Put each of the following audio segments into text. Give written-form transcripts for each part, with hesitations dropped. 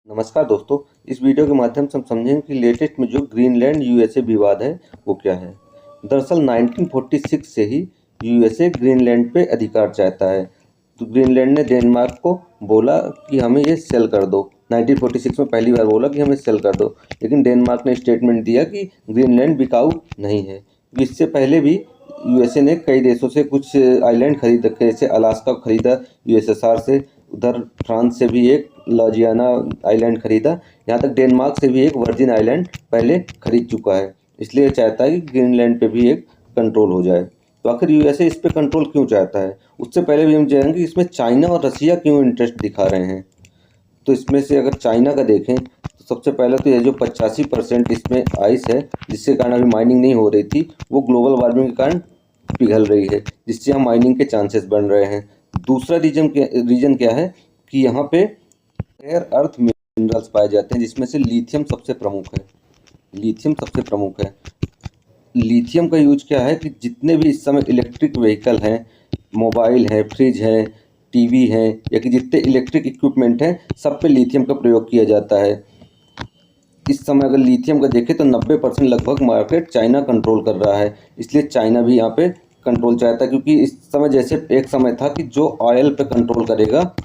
नमस्कार दोस्तों। इस वीडियो के माध्यम से हम समझेंगे कि लेटेस्ट में जो ग्रीनलैंड यूएसए विवाद है वो क्या है। दरअसल 1946 से ही यूएसए ग्रीनलैंड पे अधिकार चाहता है। तो ग्रीनलैंड ने डेनमार्क को बोला कि हमें ये सेल कर दो। 1946 में पहली बार बोला कि हमें सेल कर दो, लेकिन डेनमार्क ने स्टेटमेंट दिया कि ग्रीनलैंड बिकाऊ नहीं है। इससे पहले भी यूएसए ने कई देशों से कुछ आइलैंड खरीद रखे, जैसे अलास्का खरीदा यूएसएसआर से, उधर फ्रांस से भी एक लॉजियाना आइलैंड खरीदा, यहाँ तक डेनमार्क से भी एक वर्जिन आइलैंड पहले खरीद चुका है। इसलिए चाहता है कि ग्रीनलैंड पे भी एक कंट्रोल हो जाए। तो आखिर यूएसए इस पे कंट्रोल क्यों चाहता है, उससे पहले भी हम जानेंगे कि इसमें चाइना और रसिया क्यों इंटरेस्ट दिखा रहे हैं। तो इसमें से अगर चाइना का देखें तो सबसे पहले तो ये जो 85% इसमें आइस है, जिसके कारण अभी माइनिंग नहीं हो रही थी, वो ग्लोबल वार्मिंग के कारण पिघल रही है, जिससे यहाँ माइनिंग के चांसेस बन रहे हैं। दूसरा रीजन क्या है कि यहाँ पे रेयर अर्थ मिनरल्स पाए जाते हैं, जिसमें से लिथियम सबसे प्रमुख है। लिथियम का यूज क्या है कि जितने भी इस समय इलेक्ट्रिक व्हीकल हैं, मोबाइल है, फ्रिज है, टीवी है, या कि जितने इलेक्ट्रिक इक्विपमेंट हैं, सब पे लिथियम का प्रयोग किया जाता है। इस समय अगर लिथियम का देखें तो 90% लगभग मार्केट चाइना कंट्रोल कर रहा है। इसलिए चाइना भी यहाँ पे कंट्रोल चाहता है, क्योंकि इस समय जैसे एक समय था कि जो ऑयल पे कंट्रोल करेगा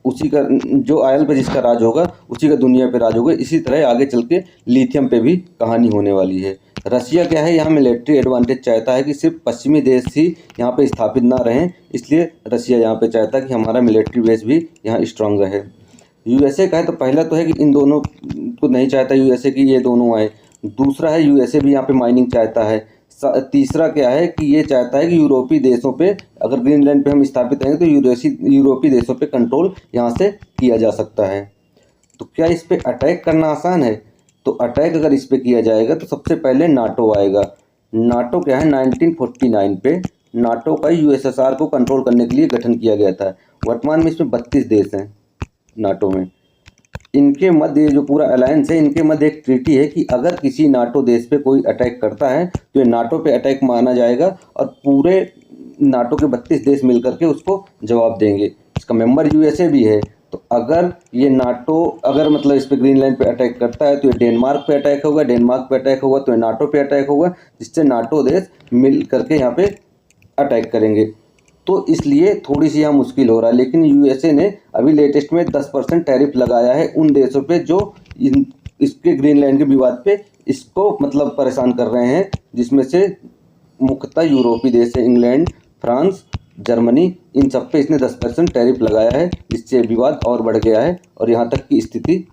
उसी का, जो ऑयल पे जिसका राज होगा उसी का दुनिया पे राज होगा। इसी तरह आगे चल के लिथियम पे भी कहानी होने वाली है। रसिया क्या है, यहाँ मिलिट्री एडवांटेज चाहता है कि सिर्फ पश्चिमी देश ही यहाँ पे स्थापित ना रहें, इसलिए रसिया यहाँ पे चाहता है कि हमारा मिलिट्री बेस भी यहाँ स्ट्रांग रहे। यूएसए का है तो पहला तो है कि इन दोनों को नहीं चाहता यूएसए कि ये दोनों आए। दूसरा है यूएसए भी यहाँ पे माइनिंग चाहता है। तीसरा क्या है कि ये चाहता है कि यूरोपीय देशों पे, अगर ग्रीनलैंड पे हम स्थापित रहेंगे तो यूरोपीय देशों पे कंट्रोल यहाँ से किया जा सकता है। तो क्या इस पे अटैक करना आसान है? तो अटैक अगर इस पे किया जाएगा तो सबसे पहले नाटो आएगा। नाटो क्या है, 1949 पे नाटो का यूएसएसआर को कंट्रोल करने के लिए गठन किया गया था। वर्तमान में इसमें 32 देश हैं नाटो में। इनके मध्य ये जो पूरा अलायंस है, इनके मध्य एक ट्रीटी है कि अगर किसी नाटो देश पे कोई अटैक करता है तो ये नाटो पे अटैक माना जाएगा और पूरे नाटो के 32 देश मिलकर के उसको जवाब देंगे। इसका मेंबर यूएसए भी है। तो अगर ये नाटो अगर मतलब इस पे ग्रीनलैंड पे अटैक करता है तो ये डेनमार्क पे अटैक होगा, डेनमार्क पे अटैक होगा तो ये नाटो पे अटैक होगा, जिससे नाटो देश मिल करके यहाँ पे अटैक करेंगे। तो इसलिए थोड़ी सी यहाँ मुश्किल हो रहा है। लेकिन यूएसए ने अभी लेटेस्ट में 10% टैरिफ लगाया है उन देशों पे जो इसके ग्रीनलैंड के विवाद पे इसको मतलब परेशान कर रहे हैं, जिसमें से मुख्यतः यूरोपीय देश है, इंग्लैंड, फ्रांस, जर्मनी, इन सब पे इसने 10% टैरिफ लगाया है, जिससे विवाद और बढ़ गया है और यहाँ तक की स्थिति